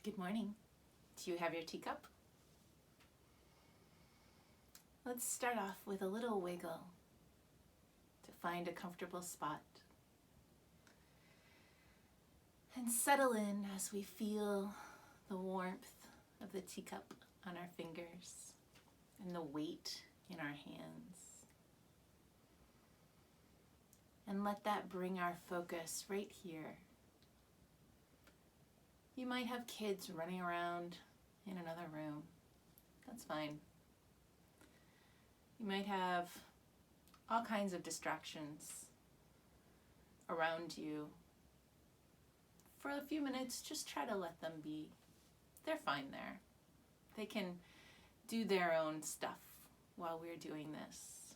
Good morning. Do you have your teacup? Let's start off with a little wiggle to find a comfortable spot. And settle in as we feel the warmth of the teacup on our fingers and the weight in our hands. And let that bring our focus right here. You might have kids running around in another room. That's fine. You might have all kinds of distractions around you. For a few minutes, just try to let them be. They're fine there. They can do their own stuff while we're doing this.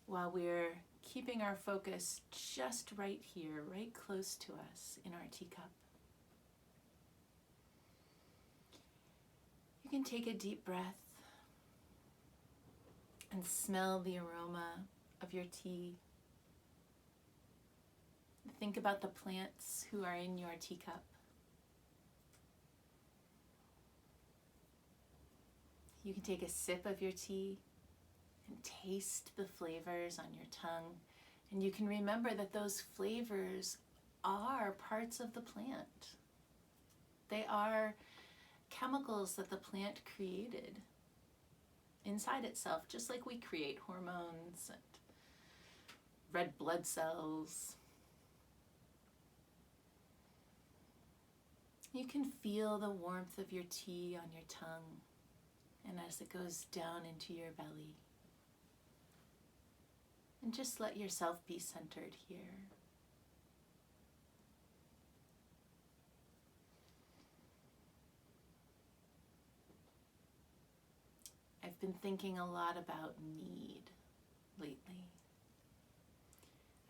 While we're keeping our focus just right here, right close to us in our teacup. You can take a deep breath and smell the aroma of your tea. Think about the plants who are in your teacup. You can take a sip of your tea and taste the flavors on your tongue. And you can remember that those flavors are parts of the plant. They are chemicals that the plant created inside itself, just like we create hormones and red blood cells. You can feel the warmth of your tea on your tongue and as it goes down into your belly. And just let yourself be centered here. I've been thinking a lot about need lately.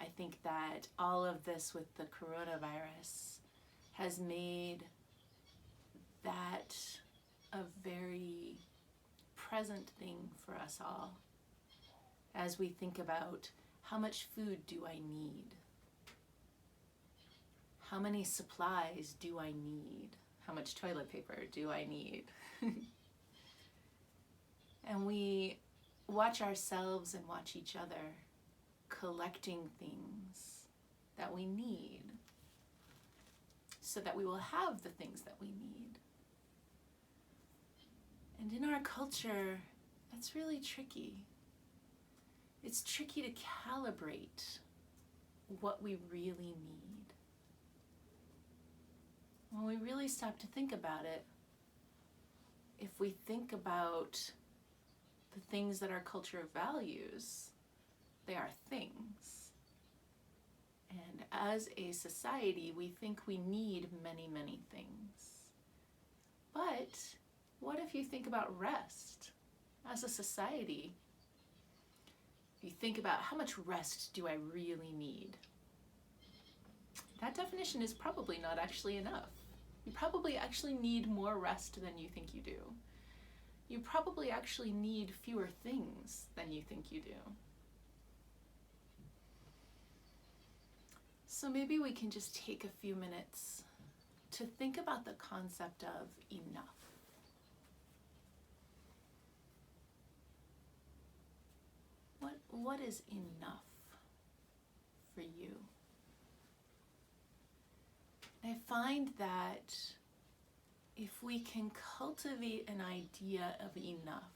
I think that all of this with the coronavirus has made that a very present thing for us all as we think about how much food do I need? How many supplies do I need? How much toilet paper do I need? And we watch ourselves and watch each other collecting things that we need so that we will have the things that we need. And in our culture, that's really tricky. It's tricky to calibrate what we really need. When we really stop to think about it, if we think about the things that our culture values, they are things. And as a society, we think we need many, many things. But what if you think about rest as a society? If you think about how much rest do I really need? That definition is probably not actually enough. You probably actually need more rest than you think you do. You probably actually need fewer things than you think you do. So maybe we can just take a few minutes to think about the concept of enough. What is enough for you? I find that if we can cultivate an idea of enough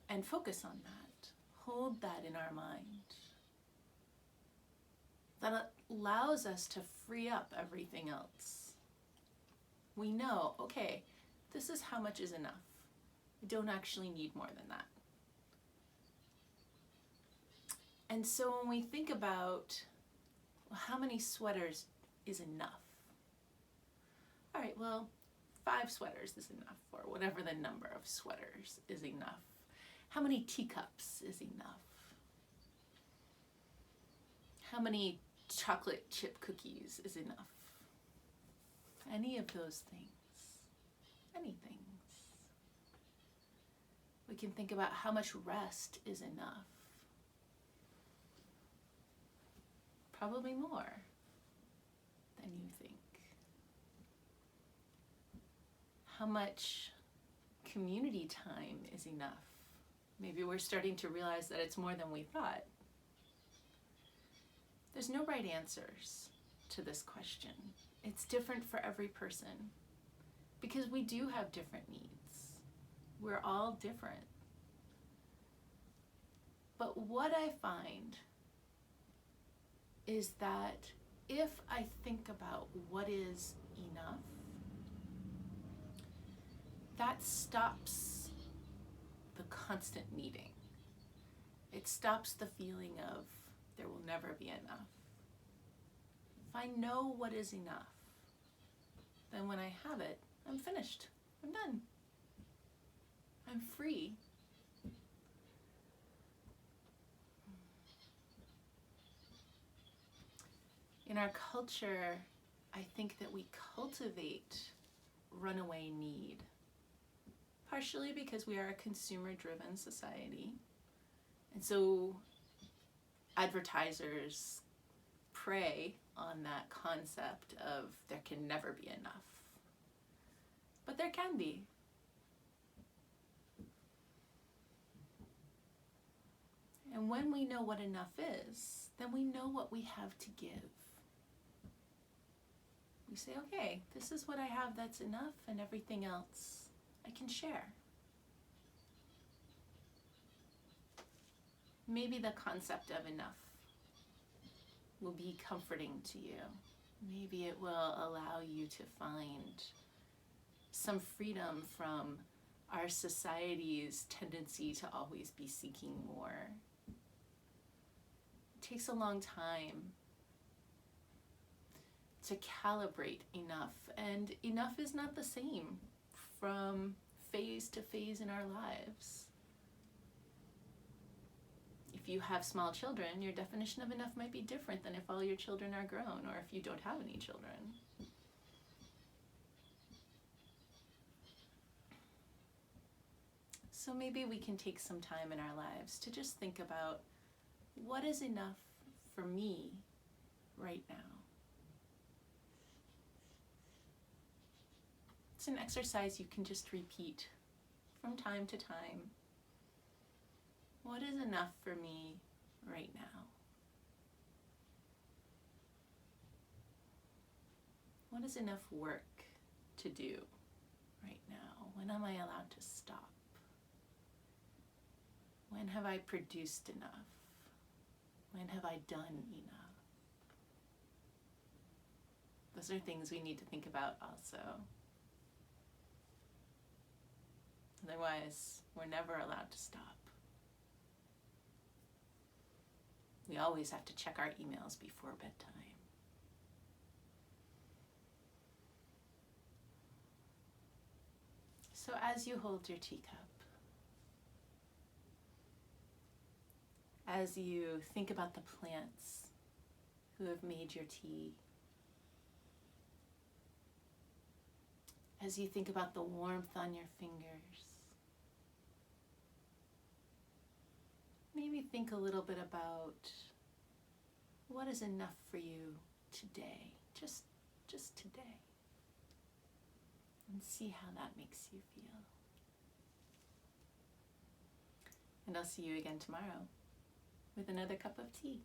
and focus on that, hold that in our mind, that allows us to free up everything else. We know, okay, this is how much is enough. I don't actually need more than that. And so when we think about, well, how many sweaters is enough? All right, well, 5 sweaters is enough, or whatever the number of sweaters is enough. How many teacups is enough? How many chocolate chip cookies is enough? Any of those things, anything. We can think about how much rest is enough. Probably more than you think. how much community time is enough. Maybe we're starting to realize that it's more than we thought. There's no right answers to this question. It's different for every person because we do have different needs. We're all different. But what I find is that if I think about what is enough, that stops the constant needing. It stops the feeling of there will never be enough. If I know what is enough, then when I have it, I'm finished. I'm done. I'm free. In our culture, I think that we cultivate runaway need, partially because we are a consumer-driven society. And so advertisers prey on that concept of there can never be enough. But there can be. And when we know what enough is, then we know what we have to give. We say, okay, this is what I have that's enough, and everything else I can share. Maybe the concept of enough will be comforting to you. Maybe it will allow you to find some freedom from our society's tendency to always be seeking more. It takes a long time to calibrate enough, and enough is not the same from phase to phase in our lives. If you have small children, your definition of enough might be different than if all your children are grown or if you don't have any children. So maybe we can take some time in our lives to just think about what is enough for me right now. It's an exercise you can just repeat from time to time. What is enough for me right now? What is enough work to do right now? When am I allowed to stop? When have I produced enough? When have I done enough? Those are things we need to think about also. Otherwise, we're never allowed to stop. We always have to check our emails before bedtime. So as you hold your teacup, as you think about the plants who have made your tea, as you think about the warmth on your fingers, maybe think a little bit about what is enough for you today, just today, and see how that makes you feel. And I'll see you again tomorrow with another cup of tea.